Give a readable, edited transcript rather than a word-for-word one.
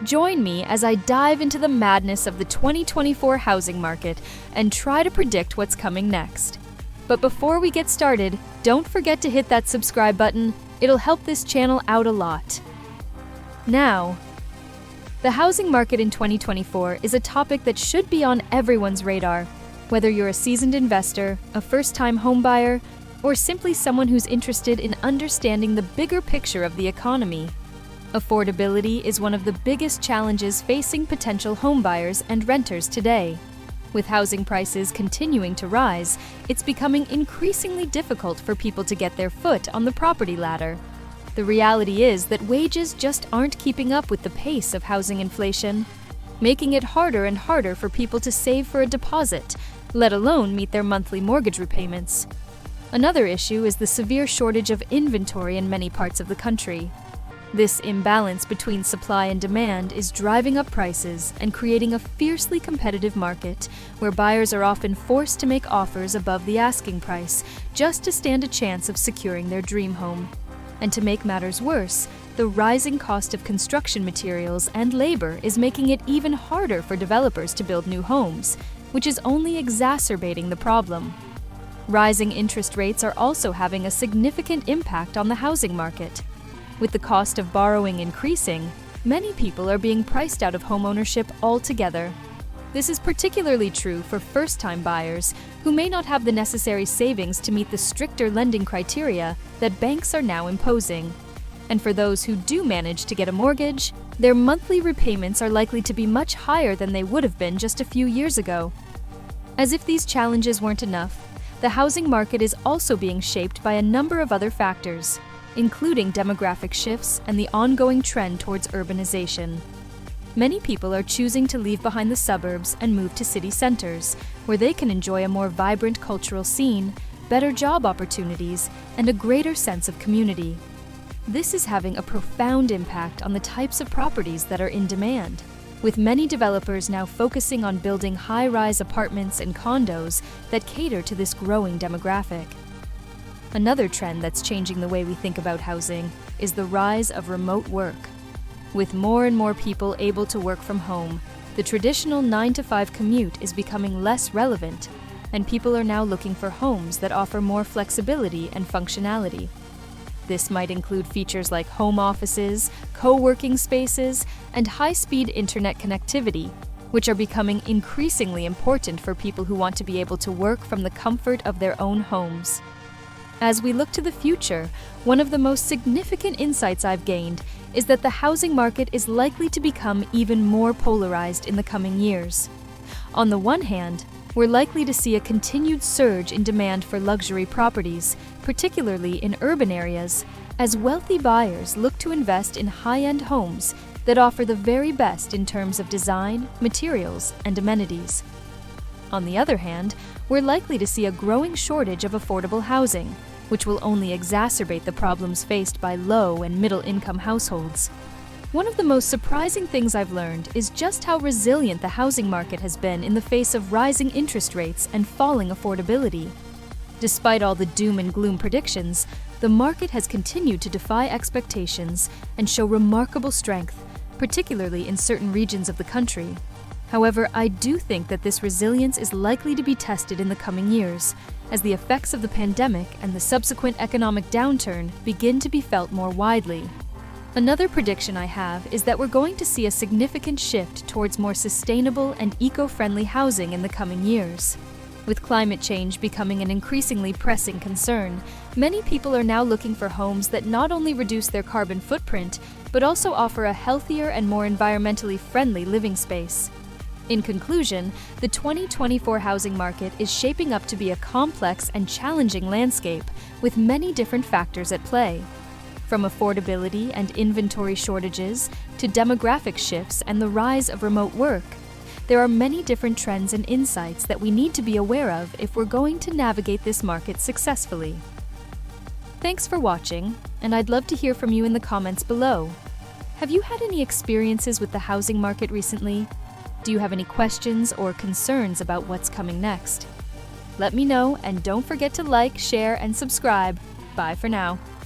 Join me as I dive into the madness of the 2024 housing market and try to predict what's coming next. But before we get started, don't forget to hit that subscribe button. It'll help this channel out a lot. Now, the housing market in 2024 is a topic that should be on everyone's radar, whether you're a seasoned investor, a first-time homebuyer, or simply someone who's interested in understanding the bigger picture of the economy. Affordability is one of the biggest challenges facing potential homebuyers and renters today. With housing prices continuing to rise, it's becoming increasingly difficult for people to get their foot on the property ladder. The reality is that wages just aren't keeping up with the pace of housing inflation, making it harder and harder for people to save for a deposit, let alone meet their monthly mortgage repayments. Another issue is the severe shortage of inventory in many parts of the country. This imbalance between supply and demand is driving up prices and creating a fiercely competitive market where buyers are often forced to make offers above the asking price just to stand a chance of securing their dream home. And to make matters worse, the rising cost of construction materials and labor is making it even harder for developers to build new homes, which is only exacerbating the problem. Rising interest rates are also having a significant impact on the housing market. With the cost of borrowing increasing, many people are being priced out of homeownership altogether. This is particularly true for first-time buyers who may not have the necessary savings to meet the stricter lending criteria that banks are now imposing. And for those who do manage to get a mortgage, their monthly repayments are likely to be much higher than they would have been just a few years ago. As if these challenges weren't enough, the housing market is also being shaped by a number of other factors, including demographic shifts and the ongoing trend towards urbanization. Many people are choosing to leave behind the suburbs and move to city centers, where they can enjoy a more vibrant cultural scene, better job opportunities, and a greater sense of community. This is having a profound impact on the types of properties that are in demand, with many developers now focusing on building high-rise apartments and condos that cater to this growing demographic. Another trend that's changing the way we think about housing is the rise of remote work. With more and more people able to work from home, the traditional 9-to-5 commute is becoming less relevant, and people are now looking for homes that offer more flexibility and functionality. This might include features like home offices, co-working spaces, and high-speed internet connectivity, which are becoming increasingly important for people who want to be able to work from the comfort of their own homes. As we look to the future, one of the most significant insights I've gained is that the housing market is likely to become even more polarized in the coming years. On the one hand, we're likely to see a continued surge in demand for luxury properties, particularly in urban areas, as wealthy buyers look to invest in high-end homes that offer the very best in terms of design, materials, and amenities. On the other hand, we're likely to see a growing shortage of affordable housing, which will only exacerbate the problems faced by low and middle-income households. One of the most surprising things I've learned is just how resilient the housing market has been in the face of rising interest rates and falling affordability. Despite all the doom and gloom predictions, the market has continued to defy expectations and show remarkable strength, particularly in certain regions of the country. However, I do think that this resilience is likely to be tested in the coming years, as the effects of the pandemic and the subsequent economic downturn begin to be felt more widely. Another prediction I have is that we're going to see a significant shift towards more sustainable and eco-friendly housing in the coming years. With climate change becoming an increasingly pressing concern, many people are now looking for homes that not only reduce their carbon footprint, but also offer a healthier and more environmentally friendly living space. In conclusion, the 2024 housing market is shaping up to be a complex and challenging landscape with many different factors at play. From affordability and inventory shortages to demographic shifts and the rise of remote work, there are many different trends and insights that we need to be aware of if we're going to navigate this market successfully. Thanks for watching, and I'd love to hear from you in the comments below. Have you had any experiences with the housing market recently? Do you have any questions or concerns about what's coming next? Let me know, and don't forget to like, share, and subscribe. Bye for now.